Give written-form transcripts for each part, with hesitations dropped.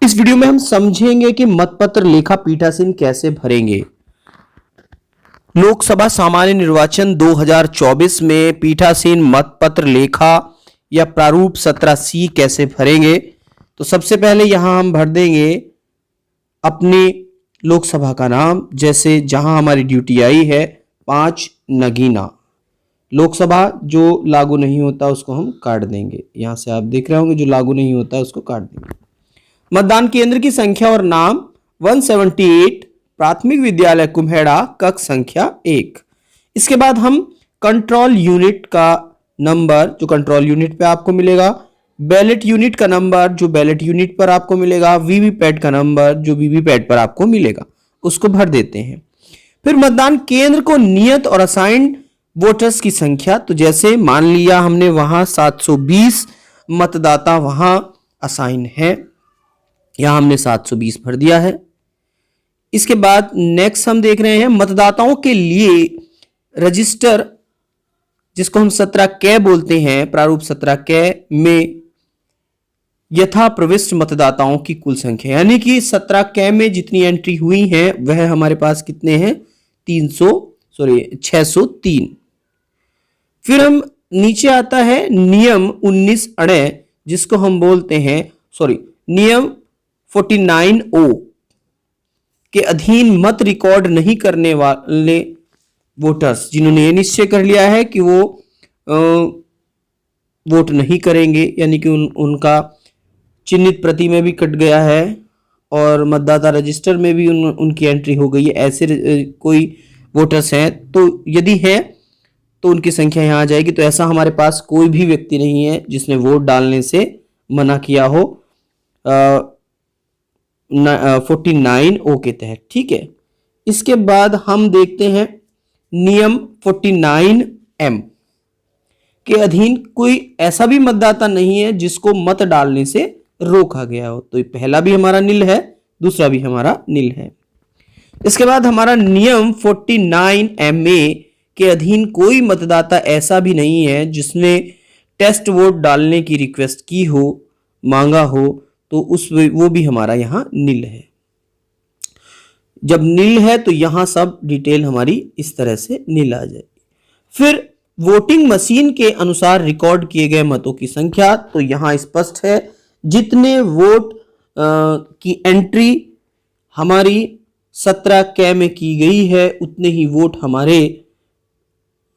इस वीडियो में हम समझेंगे कि मतपत्र लेखा पीठासीन कैसे भरेंगे। लोकसभा सामान्य निर्वाचन 2024 में पीठासीन मतपत्र लेखा या प्रारूप 17C कैसे भरेंगे। तो सबसे पहले यहां हम भर देंगे अपनी लोकसभा का नाम, जैसे जहां हमारी ड्यूटी आई है 5 नगीना। लोकसभा जो लागू नहीं होता उसको हम काट देंगे। यहां से आप देख रहे होंगे जो लागू नहीं होता उसको काट देंगे। मतदान केंद्र की संख्या और नाम 178 प्राथमिक विद्यालय कुम्हेड़ा, कक्ष संख्या 1। इसके बाद हम कंट्रोल यूनिट का नंबर जो कंट्रोल यूनिट पे आपको मिलेगा, बैलेट यूनिट का नंबर जो बैलेट यूनिट पर आपको मिलेगा, वीवीपैट का नंबर जो वीवीपैट पर आपको मिलेगा, उसको भर देते हैं। फिर मतदान केंद्र को नियत और असाइंड वोटर्स की संख्या, तो जैसे मान लिया हमने वहां 720 मतदाता वहां असाइन है, यहां हमने 720 भर दिया है। इसके बाद नेक्स्ट हम देख रहे हैं मतदाताओं के लिए रजिस्टर, जिसको हम 17 क बोलते हैं, प्रारूप 17 क में यथा प्रविष्ट मतदाताओं की कुल संख्या, यानी कि 17 क में जितनी एंट्री हुई है वह हमारे पास कितने हैं 603। फिर हम नीचे आता है नियम 19 अड़े, जिसको हम बोलते हैं नियम 49O के अधीन मत रिकॉर्ड नहीं करने वाले वोटर्स, जिन्होंने ये निश्चय कर लिया है कि वो वोट नहीं करेंगे, यानी कि उनका चिन्हित प्रति में भी कट गया है और मतदाता रजिस्टर में भी उनकी एंट्री हो गई है, ऐसे कोई वोटर्स हैं, तो यदि है तो उनकी संख्या यहाँ आ जाएगी। तो ऐसा हमारे पास कोई भी व्यक्ति नहीं है जिसने वोट डालने से मना किया हो 49O के तहत, ठीक है। इसके बाद हम देखते हैं नियम 49M के अधीन कोई ऐसा भी मतदाता नहीं है जिसको मत डालने से रोका गया हो, तो पहला भी हमारा नील है, दूसरा भी हमारा नील है। इसके बाद हमारा नियम 49MA के अधीन कोई मतदाता ऐसा भी नहीं है जिसने टेस्ट वोट डालने की रिक्वेस्ट की हो, मांगा हो, तो वो भी हमारा यहां नील है। जब नील है तो यहां सब डिटेल हमारी इस तरह से नील आ जाएगी। फिर वोटिंग मशीन के अनुसार रिकॉर्ड किए गए मतों की संख्या, तो यहां स्पष्ट है जितने वोट की एंट्री हमारी 17 क में की गई है उतने ही वोट हमारे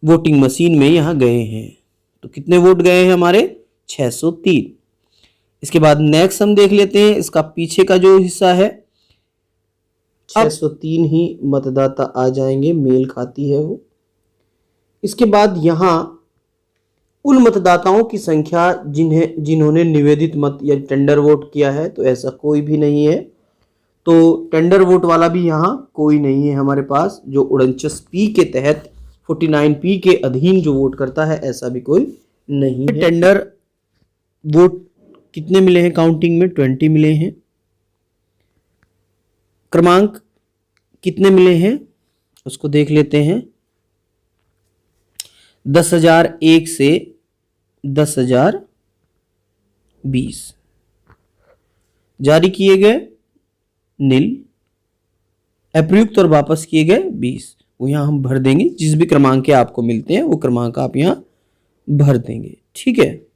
वोटिंग मशीन में यहां गए हैं। तो कितने वोट गए हैं हमारे 603। इसके बाद नेक्स्ट हम देख लेते हैं इसका पीछे का जो हिस्सा है, 603 ही मतदाता आ जाएंगे, मेल खाती है वो। इसके बाद यहां उन मतदाताओं की संख्या जिन्होंने निवेदित मत या टेंडर वोट किया है, तो ऐसा कोई भी नहीं है, तो टेंडर वोट वाला भी यहाँ कोई नहीं है हमारे पास, जो 49P के तहत 49P के अधीन जो वोट करता है, ऐसा भी कोई नहीं है। टेंडर वोट कितने मिले हैं काउंटिंग में 20 मिले हैं। क्रमांक कितने मिले हैं उसको देख लेते हैं, 10,001 से 10,020 जारी किए गए नील, अप्रयुक्त और वापस किए गए 20, वो यहां हम भर देंगे। जिस भी क्रमांक के आपको मिलते हैं वो क्रमांक आप यहां भर देंगे, ठीक है।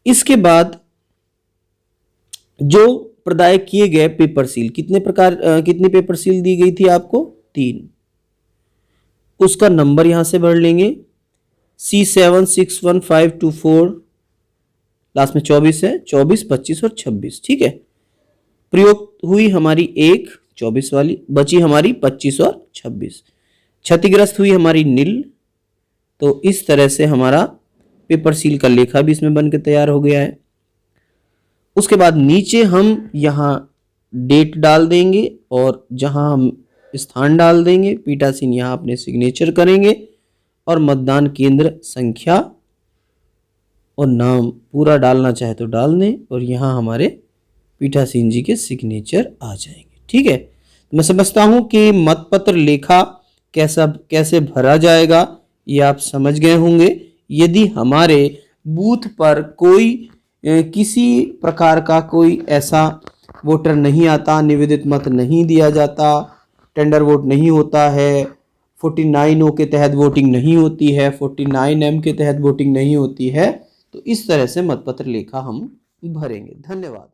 इसके बाद जो प्रदाय किए गए पेपर सील, कितनी पेपर सील दी गई थी आपको 3, उसका नंबर यहां से भर लेंगे C761524, लास्ट में 24 है, 24, 25 और 26, ठीक है। प्रयोग हुई हमारी 1 24 वाली, बची हमारी 25 और 26, क्षतिग्रस्त हुई हमारी नील। तो इस तरह से हमारा पेपर सील का लेखा भी इसमें बनकर तैयार हो गया है। उसके बाद नीचे हम यहाँ डेट डाल देंगे और जहां हम स्थान डाल देंगे, पीठासीन यहाँ अपने सिग्नेचर करेंगे और मतदान केंद्र संख्या और नाम पूरा डालना चाहे तो डाल दें और यहाँ हमारे पीठासीन जी के सिग्नेचर आ जाएंगे, ठीक है। तो मैं समझता हूँ कि मतपत्र लेखा कैसे भरा जाएगा ये आप समझ गए होंगे। यदि हमारे बूथ पर कोई किसी प्रकार का कोई ऐसा वोटर नहीं आता, निवेदित मत नहीं दिया जाता, टेंडर वोट नहीं होता है, 49 ओ के तहत वोटिंग नहीं होती है, 49 एम के तहत वोटिंग नहीं होती है। तो इस तरह से मतपत्र लेखा हम भरेंगे। धन्यवाद।